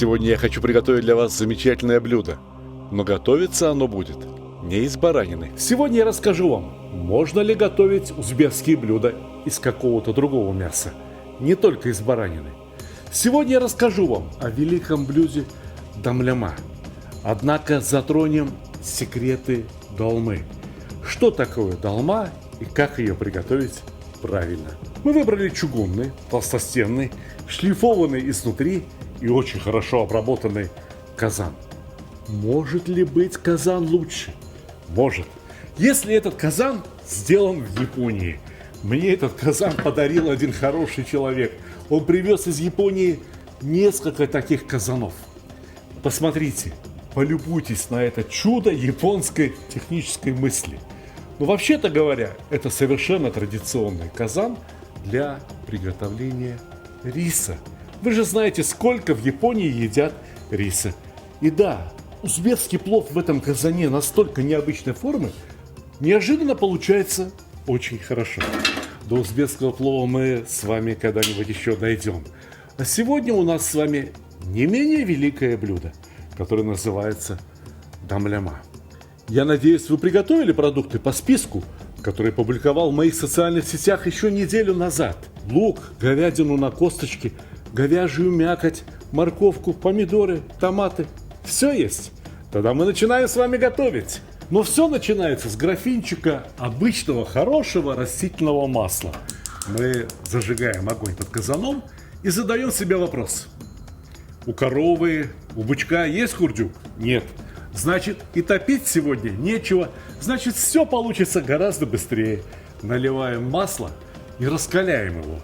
Сегодня я хочу приготовить для вас замечательное блюдо, но готовиться оно будет не из баранины. Сегодня я расскажу вам, можно ли готовить узбекские блюда из какого-то другого мяса, не только из баранины. Сегодня я расскажу вам о великом блюде дамляма, однако затронем секреты долмы. Что такое долма и как ее приготовить правильно. Мы выбрали чугунный, толстостенный, шлифованный изнутри и очень хорошо обработанный казан. Может ли быть казан лучше? Может. Если этот казан сделан в Японии. Мне этот казан подарил один хороший человек. Он привез из Японии несколько таких казанов. Посмотрите, полюбуйтесь на это чудо японской технической мысли. Но вообще-то говоря, это совершенно традиционный казан для приготовления риса. Вы же знаете, сколько в Японии едят риса. И да, узбекский плов в этом казане настолько необычной формы, неожиданно получается очень хорошо. До узбекского плова мы с вами когда-нибудь еще дойдем. А сегодня у нас с вами не менее великое блюдо, которое называется дамляма. Я надеюсь, вы приготовили продукты по списку, который публиковал в моих социальных сетях еще неделю назад. Лук, говядину на косточке, говяжью мякоть, морковку, помидоры, томаты. Все есть? Тогда мы начинаем с вами готовить. Но все начинается с графинчика обычного хорошего растительного масла. Мы зажигаем огонь под казаном и задаем себе вопрос. У коровы, у бычка есть курдюк? Нет. Значит, и топить сегодня нечего. Значит, все получится гораздо быстрее. Наливаем масло и раскаляем его.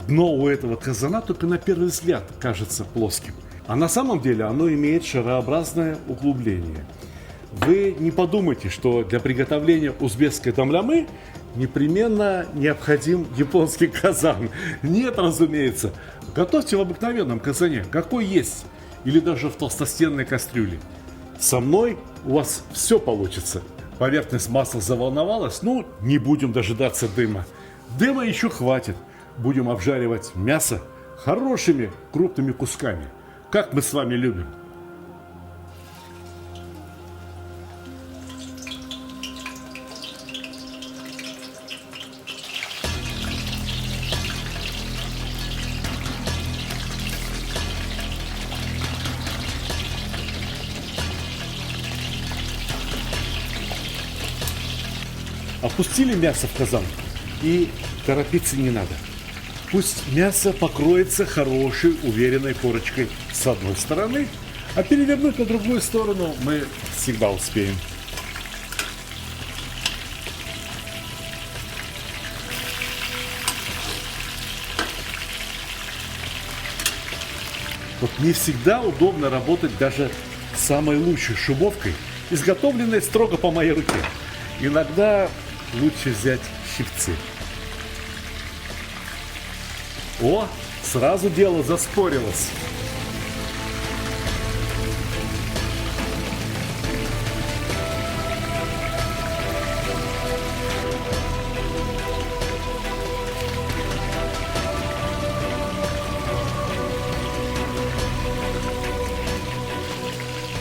Дно у этого казана только на первый взгляд кажется плоским. А на самом деле оно имеет шарообразное углубление. Вы не подумайте, что для приготовления узбекской дамлямы непременно необходим японский казан. Нет, разумеется. Готовьте в обыкновенном казане, какой есть. Или даже в толстостенной кастрюле. Со мной у вас все получится. Поверхность масла заволновалась, ну, не будем дожидаться дыма. Дыма еще хватит. Будем обжаривать мясо хорошими крупными кусками, как мы с вами любим. Опустили мясо в казан, и торопиться не надо. Пусть мясо покроется хорошей, уверенной корочкой с одной стороны, а перевернуть на другую сторону мы всегда успеем. Вот не всегда удобно работать даже с самой лучшей шумовкой, изготовленной строго по моей руке. Иногда лучше взять щипцы. О, сразу дело заспорилось.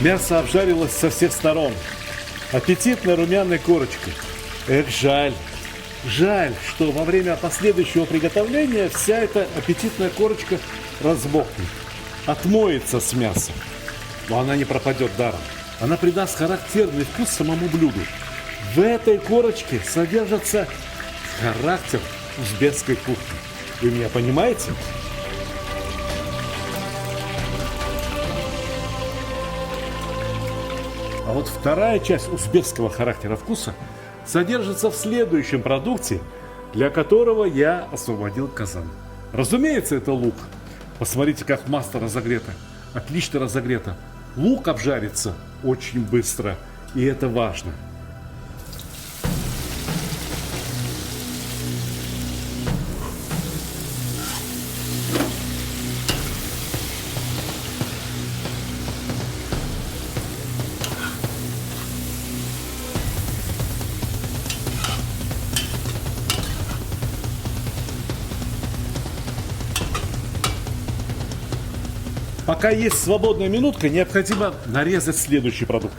Мясо обжарилось со всех сторон. Аппетитной румяной корочкой. Эх, жаль. Жаль, что во время последующего приготовления вся эта аппетитная корочка разбухнет, отмоется с мясом. Но она не пропадет даром. Она придаст характерный вкус самому блюду. В этой корочке содержится характер узбекской кухни. Вы меня понимаете? А вот вторая часть узбекского характера вкуса содержится в следующем продукте, для которого я освободил казан. Разумеется, это лук. Посмотрите, как масло разогрето. Отлично разогрето. Лук обжарится очень быстро, и это важно. пока есть свободная минутка, необходимо нарезать следующий продукт.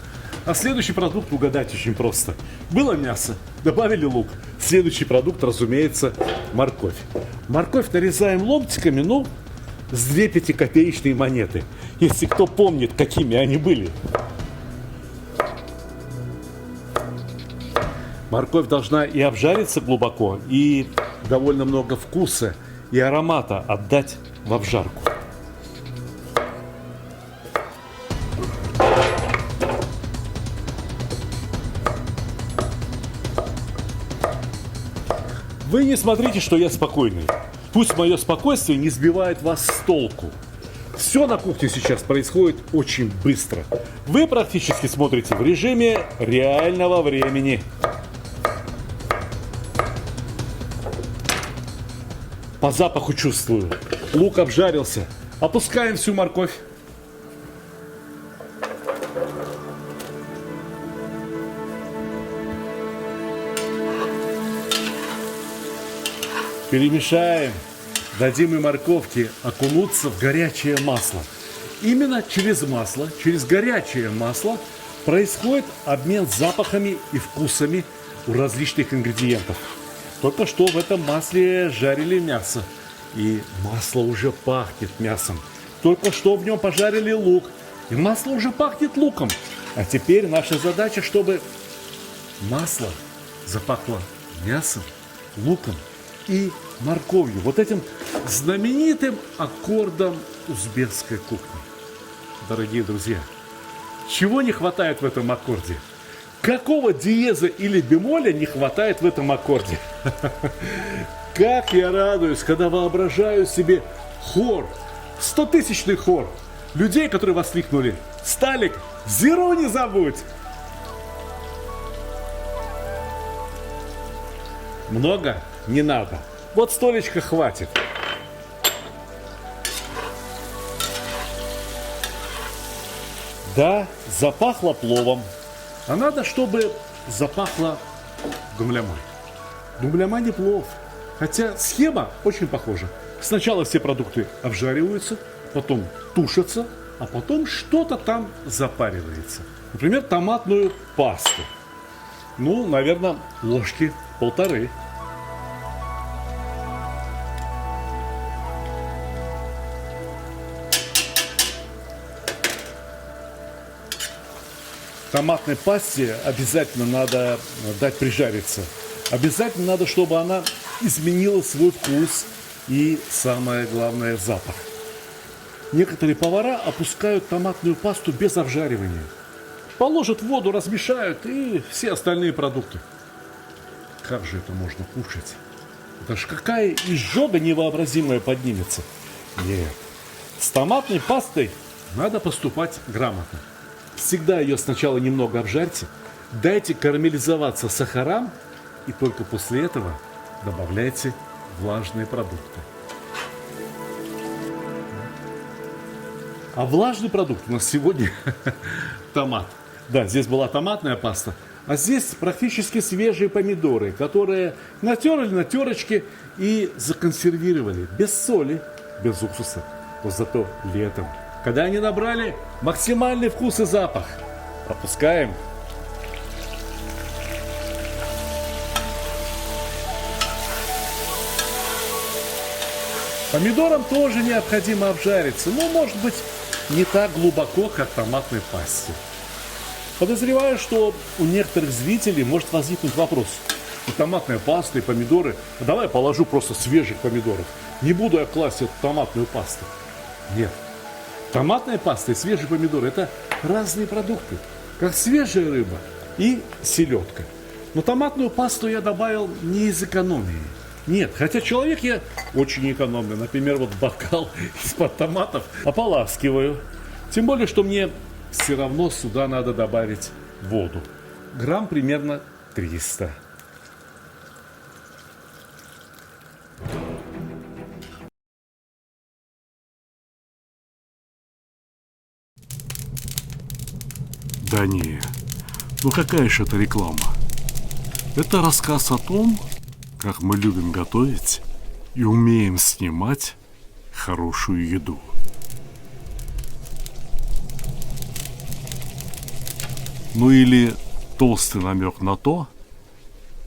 А следующий продукт угадать очень просто. Было мясо, добавили лук. Следующий продукт, разумеется, морковь. Морковь нарезаем ломтиками, ну, с 2 5-копеечные монеты. Если кто помнит, какими они были. Морковь должна и обжариться глубоко, и довольно много вкуса и аромата отдать в обжарку. Вы не смотрите, что я спокойный. Пусть мое спокойствие не сбивает вас с толку. Все на кухне сейчас происходит очень быстро. Вы практически смотрите в режиме реального времени. По запаху чувствую. Лук обжарился. Опускаем всю морковь. Перемешаем. Дадим и морковке окунуться в горячее масло. Именно через масло, через горячее масло происходит обмен запахами и вкусами у различных ингредиентов. Только что в этом масле жарили мясо. И масло уже пахнет мясом. Только что в нем пожарили лук. И масло уже пахнет луком. А теперь наша задача, чтобы масло запахло мясом, луком и морковью. Вот этим знаменитым аккордом узбекской кухни. Дорогие друзья, чего не хватает в этом аккорде? Какого диеза или бемоля не хватает в этом аккорде? Как я радуюсь, когда воображаю себе хор, 100-тысячный хор людей, которые воскликнули: «Сталик, зиру не забудь!» Много? Не надо. Вот столечка хватит. Да, запахло пловом. А надо, чтобы запахло думлямой. Думляма не плов. Хотя схема очень похожа. Сначала все продукты обжариваются, потом тушатся, а потом что-то там запаривается. Например, томатную пасту. Ну, наверное, ложки 1,5. Томатной пасте обязательно надо дать прижариться. Обязательно надо, чтобы она изменила свой вкус и, самое главное, запах. Некоторые повара опускают томатную пасту без обжаривания. Положат в воду, размешают и все остальные продукты. Как же это можно кушать? Это ж какая изжога невообразимая поднимется. Нет, с томатной пастой надо поступать грамотно. Всегда ее сначала немного обжарьте, дайте карамелизоваться сахарам, и только после этого добавляйте влажные продукты. А влажный продукт у нас сегодня томат. Да, здесь была томатная паста, а здесь практически свежие помидоры, которые натерли на терочке и законсервировали без соли, без уксуса. Но зато летом, когда они набрали максимальный вкус и запах, опускаем. Помидорам тоже необходимо обжариться, но, может быть, не так глубоко, как в томатной пасте. Подозреваю, что у некоторых зрителей может возникнуть вопрос: и томатная паста, и помидоры, давай я положу просто свежих помидоров, не буду я класть эту томатную пасту. Нет, томатная паста и свежие помидоры — это разные продукты, как свежая рыба и селедка. Но томатную пасту я добавил не из экономии. Нет, хотя человек я очень экономный. Например, вот бокал из-под томатов ополаскиваю. Тем более, что мне все равно сюда надо добавить воду. Грамм примерно 300. Да не, ну какая же это реклама? Это рассказ о том, как мы любим готовить и умеем снимать хорошую еду. Ну или толстый намек на то,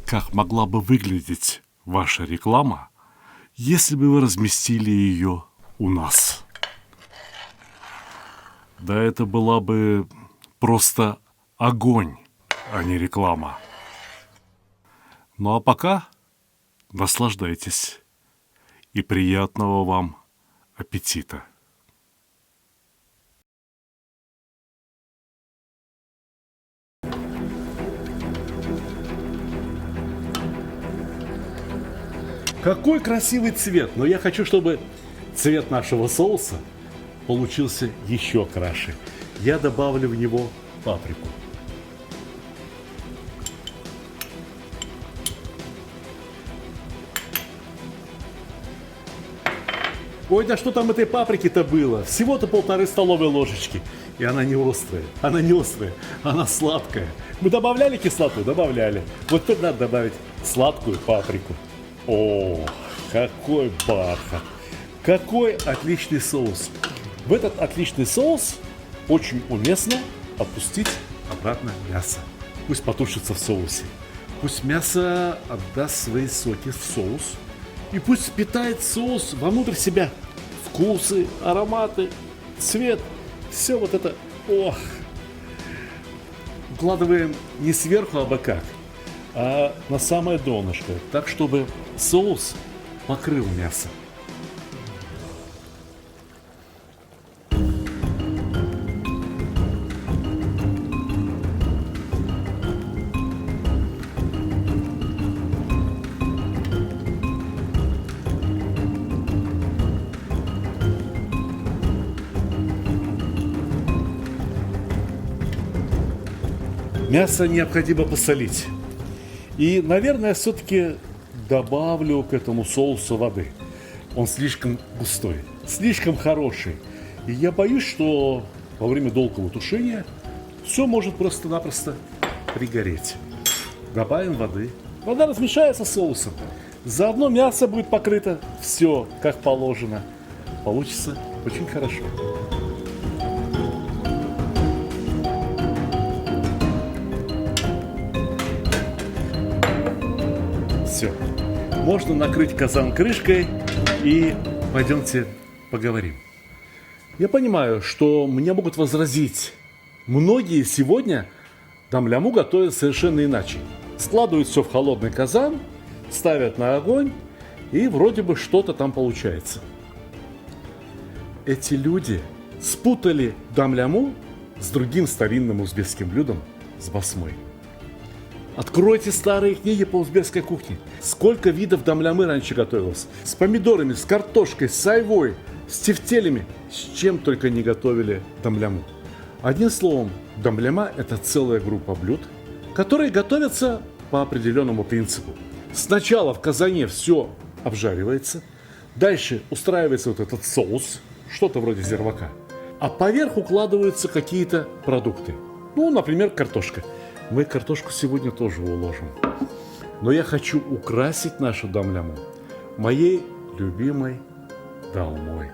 как могла бы выглядеть ваша реклама, если бы вы разместили ее у нас. Да это была бы просто огонь, а не реклама. Ну а пока наслаждайтесь и приятного вам аппетита. Какой красивый цвет! Но я хочу, чтобы цвет нашего соуса получился еще краше. Я добавлю в него паприку. Ой, да что там этой паприки-то было? Всего-то 1,5 столовой ложечки. И она не острая. Она не острая. Она сладкая. Мы добавляли кислоту? Добавляли. Вот теперь надо добавить сладкую паприку. О, какой бархат. Какой отличный соус. В этот отличный соус очень уместно опустить обратно мясо. Пусть потушится в соусе. Пусть мясо отдаст свои соки в соус. И пусть впитает соус вовнутрь себя. Вкусы, ароматы, цвет. Все вот это. Ох. Укладываем не сверху, абы как, а на самое донышко. Так, чтобы соус покрыл мясо. Мясо необходимо посолить. И, наверное, все-таки добавлю к этому соусу воды. Он слишком густой, слишком хороший. И я боюсь, что во время долгого тушения все может просто-напросто пригореть. Добавим воды. Вода размешается с соусом. Заодно мясо будет покрыто. Все как положено. Получится очень хорошо. Все. Можно накрыть казан крышкой и пойдемте поговорим. Я понимаю, что мне могут возразить. Многие сегодня дамляму готовят совершенно иначе. Складывают все в холодный казан, ставят на огонь, и вроде бы что-то там получается. Эти люди спутали дамляму с другим старинным узбекским блюдом, с басмой. Откройте старые книги по узбекской кухне. Сколько видов дамлямы раньше готовилось. С помидорами, с картошкой, с айвой, с тефтелями. С чем только не готовили дамляму. Одним словом, дамляма – это целая группа блюд, которые готовятся по определенному принципу. Сначала в казане все обжаривается, дальше устраивается вот этот соус, что-то вроде зирвака, а поверх укладываются какие-то продукты. Ну, например, картошка. Мы картошку сегодня тоже уложим. Но я хочу украсить нашу дамляму моей любимой долмой.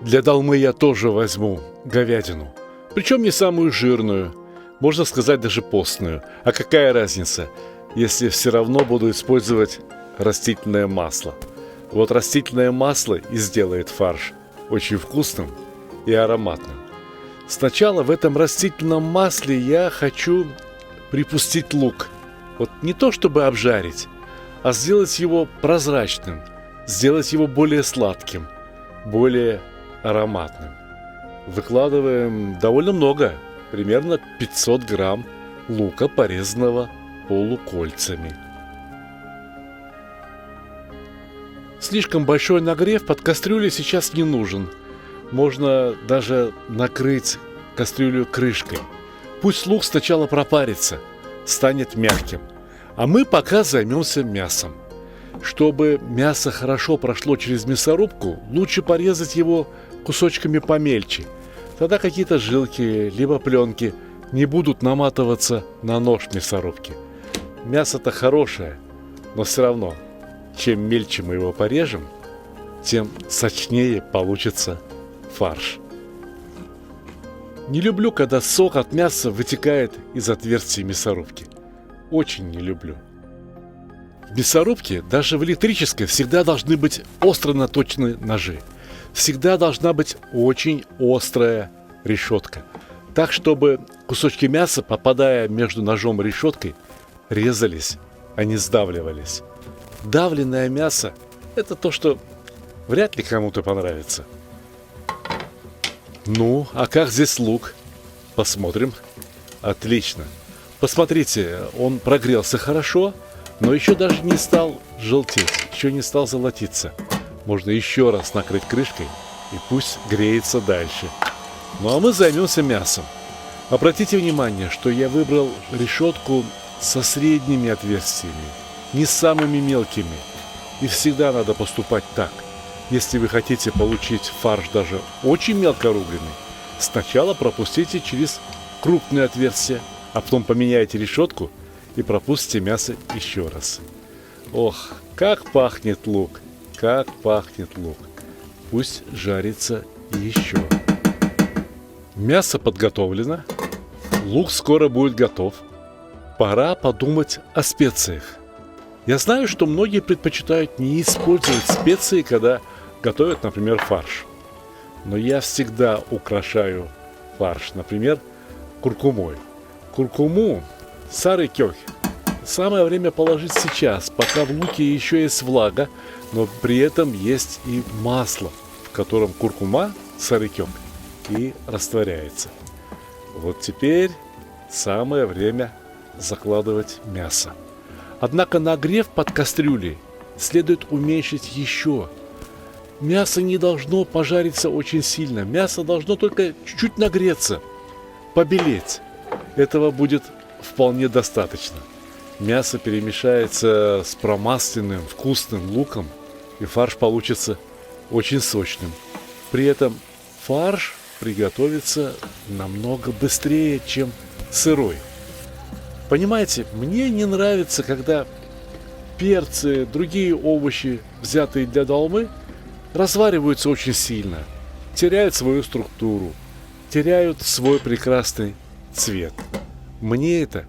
Для долмы я тоже возьму говядину. Причем не самую жирную, можно сказать даже постную. А какая разница, если все равно буду использовать растительное масло? Вот растительное масло и сделает фарш очень вкусным и ароматным. Сначала в этом растительном масле я хочу припустить лук. Вот не то чтобы обжарить, а сделать его прозрачным, сделать его более сладким, более ароматным. Выкладываем довольно много, примерно 500 грамм лука, порезанного полукольцами. Слишком большой нагрев под кастрюлей сейчас не нужен. Можно даже накрыть кастрюлю крышкой. Пусть лук сначала пропарится, станет мягким. А мы пока займемся мясом. Чтобы мясо хорошо прошло через мясорубку, лучше порезать его кусочками помельче. Тогда какие-то жилки, либо пленки не будут наматываться на нож мясорубки. Мясо-то хорошее, но все равно, чем мельче мы его порежем, тем сочнее получится фарш. Не люблю, когда сок от мяса вытекает из отверстий мясорубки. Очень не люблю. В мясорубке, даже в электрической, всегда должны быть остро наточенные ножи. Всегда должна быть очень острая решетка. Так, чтобы кусочки мяса, попадая между ножом и решеткой, резались, а не сдавливались. Давленное мясо – это то, что вряд ли кому-то понравится. Ну, а как здесь лук? Посмотрим. Отлично. Посмотрите, он прогрелся хорошо, но еще даже не стал желтеть, еще не стал золотиться. Можно еще раз накрыть крышкой и пусть греется дальше. Ну а мы займемся мясом. Обратите внимание, что я выбрал решетку со средними отверстиями, не самыми мелкими. И всегда надо поступать так. Если вы хотите получить фарш даже очень мелко рубленый, сначала пропустите через крупные отверстия, а потом поменяйте решетку и пропустите мясо еще раз. Ох, как пахнет лук! Как пахнет лук! Пусть жарится еще. Мясо подготовлено. Лук скоро будет готов. Пора подумать о специях. Я знаю, что многие предпочитают не использовать специи, когда готовят, например, фарш. Но я всегда украшаю фарш, например, куркумой. Куркуму, сарыкёк, самое время положить сейчас, пока в луке еще есть влага, но при этом есть и масло, в котором куркума, сарыкёк, и растворяется. Вот теперь самое время закладывать мясо. Однако нагрев под кастрюлей следует уменьшить еще. Мясо не должно пожариться очень сильно. Мясо должно только чуть-чуть нагреться, побелеть. Этого будет вполне достаточно. Мясо перемешается с промасленным вкусным луком, и фарш получится очень сочным. При этом фарш приготовится намного быстрее, чем сырой. Понимаете, мне не нравится, когда перцы, другие овощи, взятые для долмы, развариваются очень сильно, теряют свою структуру, теряют свой прекрасный цвет. Мне это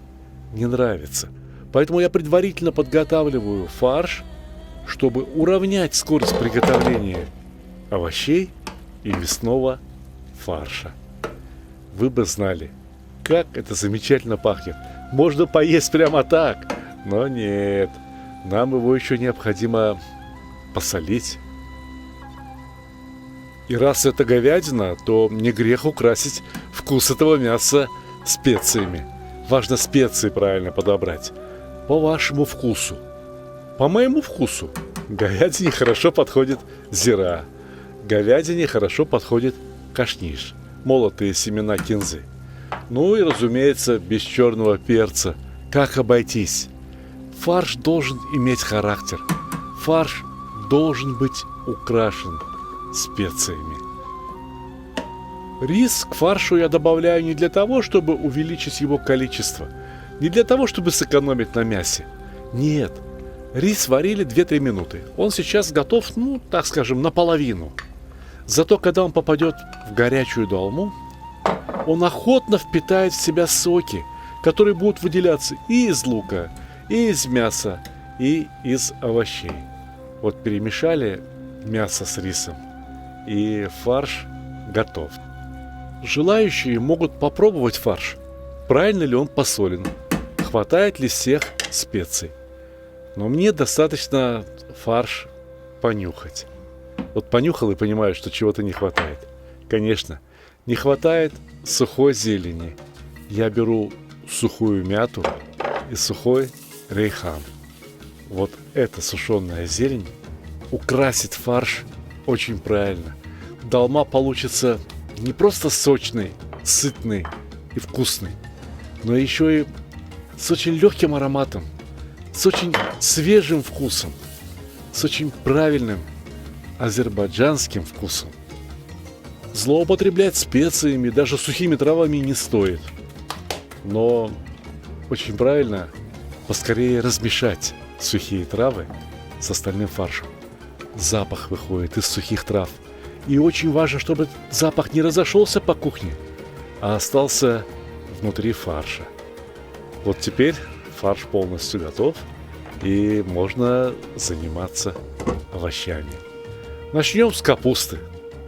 не нравится. Поэтому я предварительно подготавливаю фарш, чтобы уравнять скорость приготовления овощей и мясного фарша. Вы бы знали, как это замечательно пахнет. Можно поесть прямо так, но нет, нам его еще необходимо посолить. И раз это говядина, то не грех украсить вкус этого мяса специями. Важно специи правильно подобрать. По вашему вкусу. По моему вкусу. Говядине хорошо подходит зира. Говядине хорошо подходит кашниш. Молотые семена кинзы. Ну и, разумеется, без черного перца. Как обойтись? Фарш должен иметь характер. Фарш должен быть украшен специями. Рис к фаршу я добавляю не для того, чтобы увеличить его количество, не для того, чтобы сэкономить на мясе. Нет, рис варили 2-3 минуты. Он сейчас готов, так скажем, наполовину. Зато когда он попадет в горячую долму, он охотно впитает в себя соки, которые будут выделяться и из лука, и из мяса, и из овощей. Вот перемешали мясо с рисом, и фарш готов. Желающие могут попробовать фарш, правильно ли он посолен, хватает ли всех специй. Но мне достаточно фарш понюхать. Вот понюхал и понимаю, что чего-то не хватает. Конечно, не хватает сухой зелени. Я беру сухую мяту и сухой рейхан. Вот эта сушеная зелень украсит фарш очень правильно. Долма получится не просто сочный, сытный и вкусный, но еще и с очень легким ароматом, с очень свежим вкусом, с очень правильным азербайджанским вкусом. Злоупотреблять специями, даже сухими травами не стоит. Но очень правильно поскорее размешать сухие травы с остальным фаршем. Запах выходит из сухих трав. И очень важно, чтобы запах не разошелся по кухне. а остался внутри фарша. Вот теперь фарш полностью готов, и можно заниматься овощами. Начнем с капусты.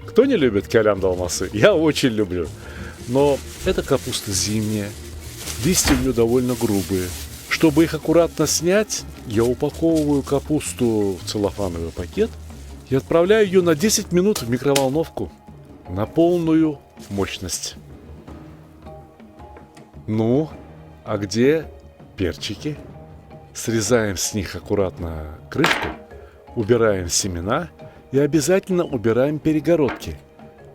Кто не любит калям долмасы? Я очень люблю. Но эта капуста зимняя, листья у нее довольно грубые. Чтобы их аккуратно снять, я упаковываю капусту в целлофановый пакет и отправляю ее на 10 минут в микроволновку на полную мощность. Ну, а где перчики? Срезаем с них аккуратно крышку, убираем семена и обязательно убираем перегородки.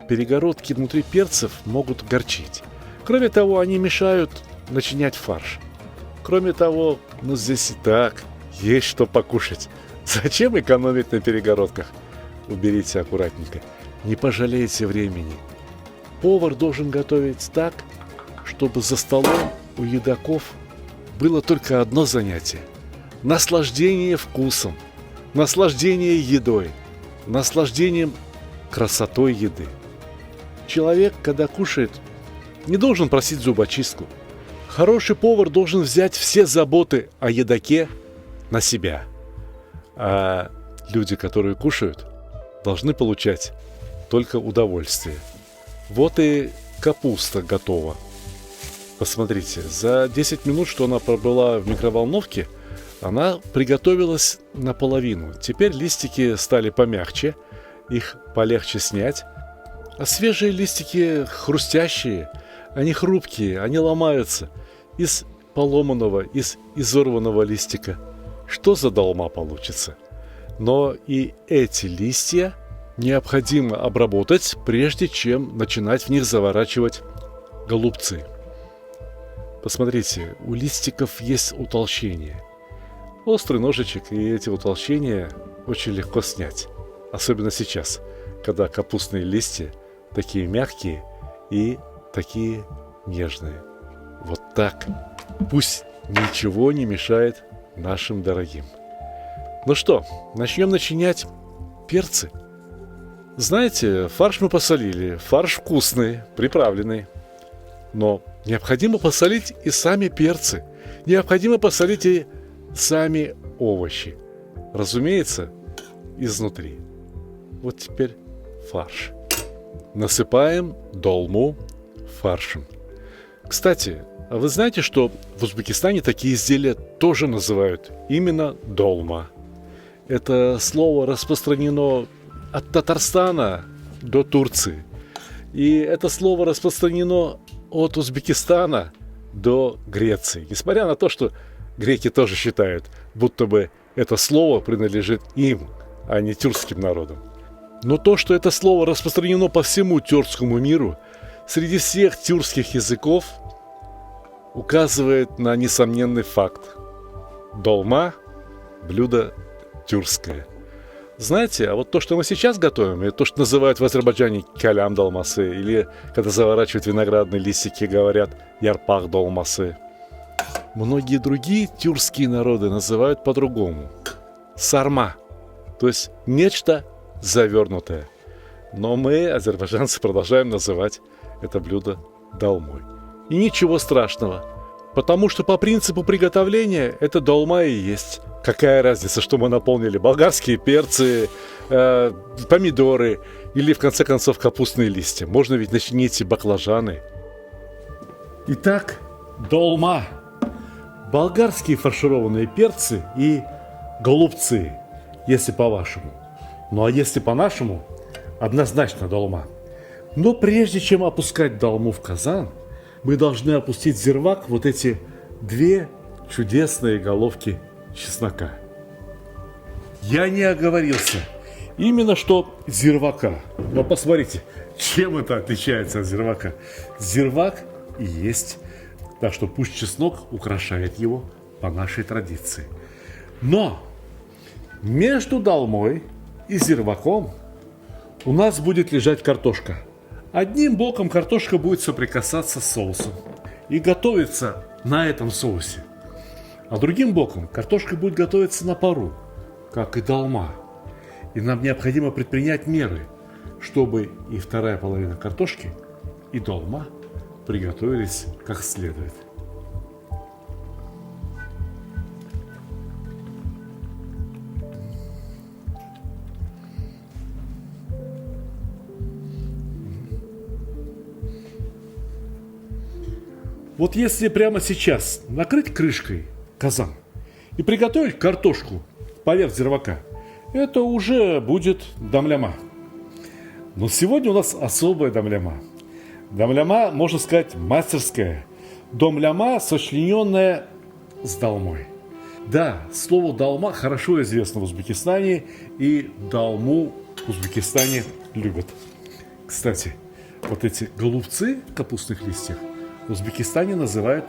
Перегородки внутри перцев могут горчить. Кроме того, они мешают начинять фарш. Кроме того, здесь и так есть что покушать. Зачем экономить на перегородках? Уберите аккуратненько. Не пожалеете времени. Повар должен готовить так, чтобы за столом у едоков было только одно занятие. Наслаждение вкусом, наслаждение едой, наслаждением красотой еды. Человек, когда кушает, не должен просить зубочистку. Хороший повар должен взять все заботы о едоке на себя. А люди, которые кушают, должны получать только удовольствие. Вот и капуста готова. Посмотрите, за 10 минут, что она пробыла в микроволновке, она приготовилась наполовину. Теперь листики стали помягче, их полегче снять. А свежие листики хрустящие, они хрупкие, они ломаются. Из поломанного, из изорванного листика. Что за долма получится? Но и эти листья необходимо обработать, прежде чем начинать в них заворачивать голубцы. Посмотрите, у листиков есть утолщение. Острый ножичек, и эти утолщения очень легко снять. Особенно сейчас, когда капустные листья такие мягкие и такие нежные. Вот так. Пусть ничего не мешает нашим дорогим. Ну что, начнем начинять перцы. Знаете, фарш мы посолили. Фарш вкусный, приправленный. Но необходимо посолить и сами перцы. Необходимо посолить и сами овощи. Разумеется, изнутри. Вот теперь фарш. Насыпаем долму фаршем. Кстати, а вы знаете, что в Узбекистане такие изделия тоже называют именно долма? Это слово распространено от Татарстана до Турции. И это слово распространено от Узбекистана до Греции. Несмотря на то, что греки тоже считают, будто бы это слово принадлежит им, а не тюркским народам. Но то, что это слово распространено по всему тюркскому миру, среди всех тюркских языков, указывает на несомненный факт. Долма – блюдо тюркское. Знаете, а вот то, что мы сейчас готовим, и то, что называют в Азербайджане калям долмасы, или когда заворачивают виноградные листики, говорят ярпах долмасы, многие другие тюркские народы называют по-другому. Сарма, то есть нечто завернутое. Но мы, азербайджанцы, продолжаем называть это блюдо долмой. И ничего страшного, потому что по принципу приготовления это долма и есть. Какая разница, что мы наполнили болгарские перцы, помидоры или, в конце концов, капустные листья. Можно ведь начинить и баклажаны. Итак, долма. Болгарские фаршированные перцы и голубцы, если по-вашему. Ну а если по-нашему, однозначно долма. Но прежде чем опускать долму в казан, мы должны опустить в зирвак вот эти две чудесные головки чеснока. Я не оговорился. Именно что зирвака. Но посмотрите, чем это отличается от зирвака. Зирвак и есть. Так что пусть чеснок украшает его по нашей традиции. Но между долмой и зирваком у нас будет лежать картошка. Одним боком картошка будет соприкасаться с соусом и готовиться на этом соусе. А другим боком картошка будет готовиться на пару, как и долма. И нам необходимо предпринять меры, чтобы и вторая половина картошки, и долма приготовились как следует. Вот если прямо сейчас накрыть крышкой казан и приготовить картошку поверх зирвака, это уже будет дамляма. Но сегодня у нас особая дамляма. Дамляма, можно сказать, мастерская. Домляма, сочлененная с долмой. Да, слово долма хорошо известно в Узбекистане, и долму в Узбекистане любят. Кстати, вот эти голубцы в капустных листьях в Узбекистане называют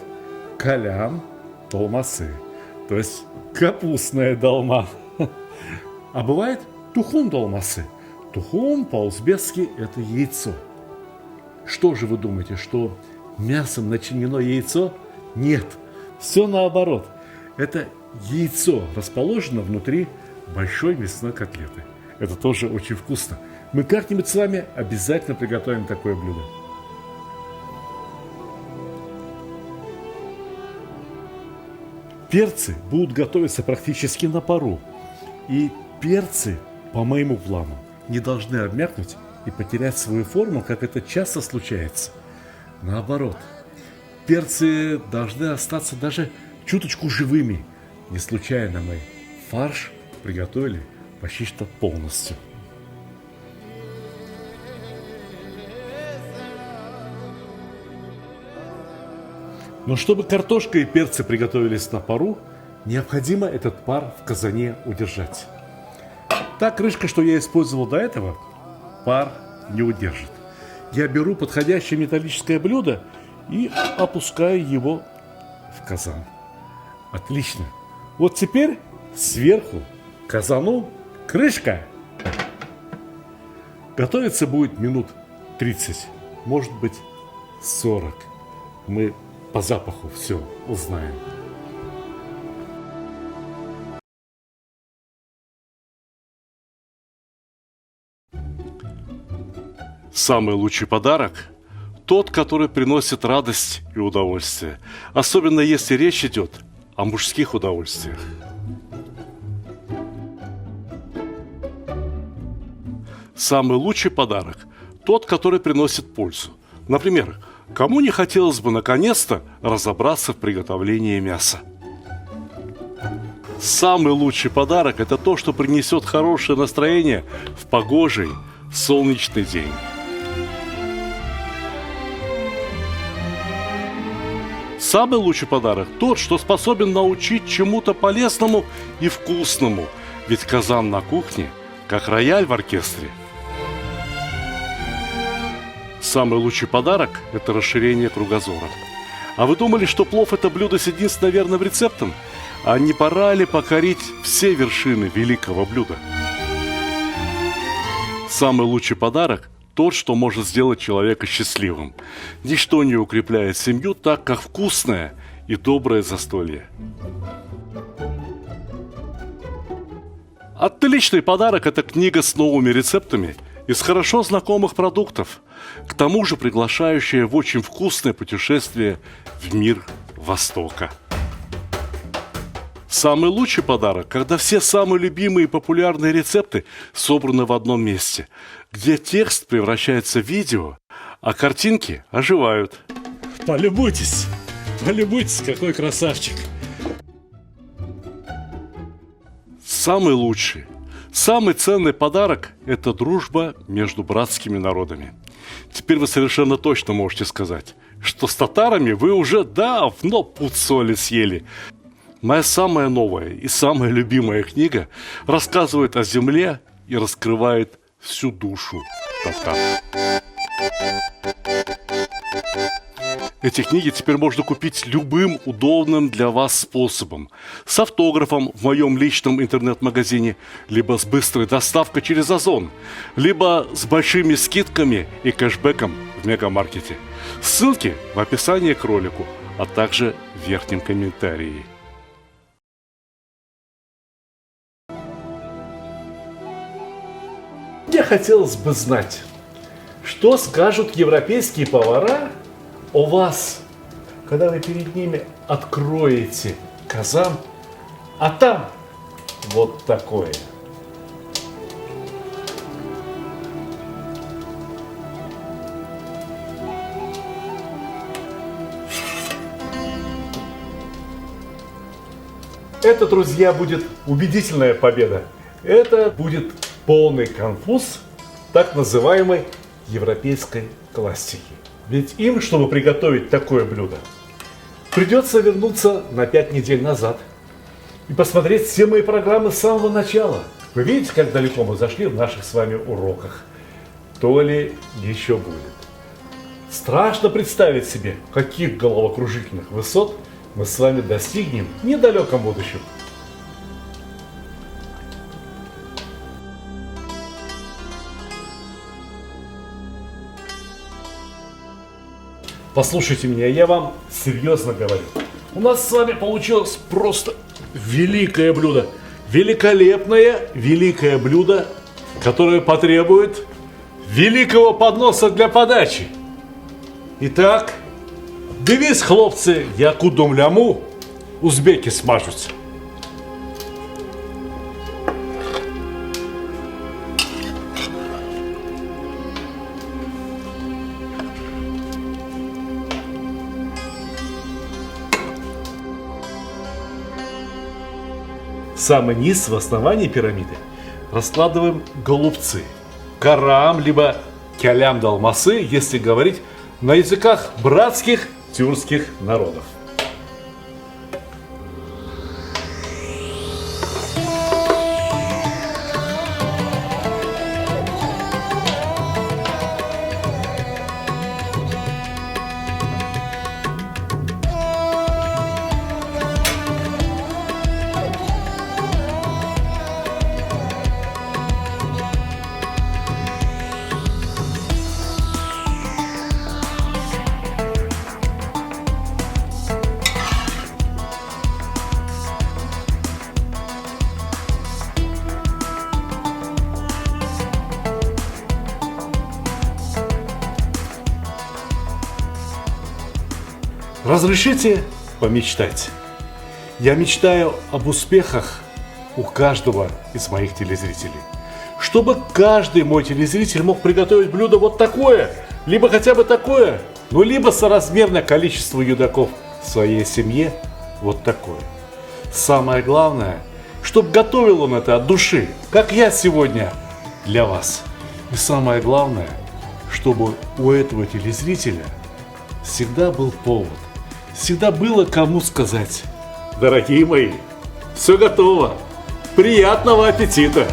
калян толмасы, то есть капустная долма. А бывает тухум долмасы. Тухум по-узбекски это яйцо. Что же вы думаете, что мясом начинено яйцо? Нет, все наоборот. Это яйцо расположено внутри большой мясной котлеты. Это тоже очень вкусно. Мы как-нибудь с вами обязательно приготовим такое блюдо. Перцы будут готовиться практически на пару. И перцы, по моему плану, не должны обмякнуть и потерять свою форму, как это часто случается. Наоборот, перцы должны остаться даже чуточку живыми. Не случайно мы фарш приготовили почти что полностью. Но чтобы картошка и перцы приготовились на пару, необходимо этот пар в казане удержать. Та крышка, что я использовал до этого, пар не удержит. Я беру подходящее металлическое блюдо и опускаю его в казан. Отлично. Вот теперь сверху к казану крышка. Готовиться будет минут 30, может быть 40. Мы по запаху все узнаем. Самый лучший подарок – тот, который приносит радость и удовольствие, особенно если речь идет о мужских удовольствиях. Самый лучший подарок – тот, который приносит пользу. Например, кому не хотелось бы наконец-то разобраться в приготовлении мяса? Самый лучший подарок – это то, что принесет хорошее настроение в погожий, солнечный день. Самый лучший подарок – тот, что способен научить чему-то полезному и вкусному, ведь казан на кухне, как рояль в оркестре. Самый лучший подарок – это расширение кругозора. А вы думали, что плов – это блюдо с единственно верным рецептом? А не пора ли покорить все вершины великого блюда? Самый лучший подарок – тот, что может сделать человека счастливым. Ничто не укрепляет семью так, как вкусное и доброе застолье. Отличный подарок – это книга с новыми рецептами из хорошо знакомых продуктов, к тому же приглашающая в очень вкусное путешествие в мир Востока. Самый лучший подарок, когда все самые любимые и популярные рецепты собраны в одном месте, где текст превращается в видео, а картинки оживают. Полюбуйтесь, какой красавчик. Самый лучший, самый ценный подарок – это дружба между братскими народами. Теперь вы совершенно точно можете сказать, что с татарами вы уже давно пуд соли съели. Моя самая новая и самая любимая книга рассказывает о земле и раскрывает всю душу татар. Эти книги теперь можно купить любым удобным для вас способом. С автографом в моем личном интернет-магазине, либо с быстрой доставкой через Озон, либо с большими скидками и кэшбэком в мегамаркете. Ссылки в описании к ролику, а также в верхнем комментарии. Мне хотелось бы знать, что скажут европейские повара о вас, когда вы перед ними откроете казан, а там вот такое. Это, друзья, будет убедительная победа. Это будет полный конфуз так называемой европейской классики. Ведь им, чтобы приготовить такое блюдо, придется вернуться на 5 недель назад и посмотреть все мои программы с самого начала. Вы видите, как далеко мы зашли в наших с вами уроках? То ли еще будет. Страшно представить себе, каких головокружительных высот мы с вами достигнем в недалеком будущем. Послушайте меня, я вам серьезно говорю. У нас с вами получилось просто великое блюдо. Великолепное, великое блюдо, которое потребует великого подноса для подачи. Итак, девиз, хлопцы, яку думляму, узбеки смажутся. Самый низ в основании пирамиды раскладываем голубцы, карам, либо кялям далмасы, если говорить на языках братских тюркских народов. Разрешите помечтать? Я мечтаю об успехах у каждого из моих телезрителей. Чтобы каждый мой телезритель мог приготовить блюдо вот такое, либо хотя бы такое, ну либо соразмерное количеству едоков в своей семье вот такое. Самое главное, чтобы готовил он это от души, как я сегодня для вас. И самое главное, чтобы у этого телезрителя всегда был повод. Всегда было кому сказать: дорогие мои, все готово, приятного аппетита!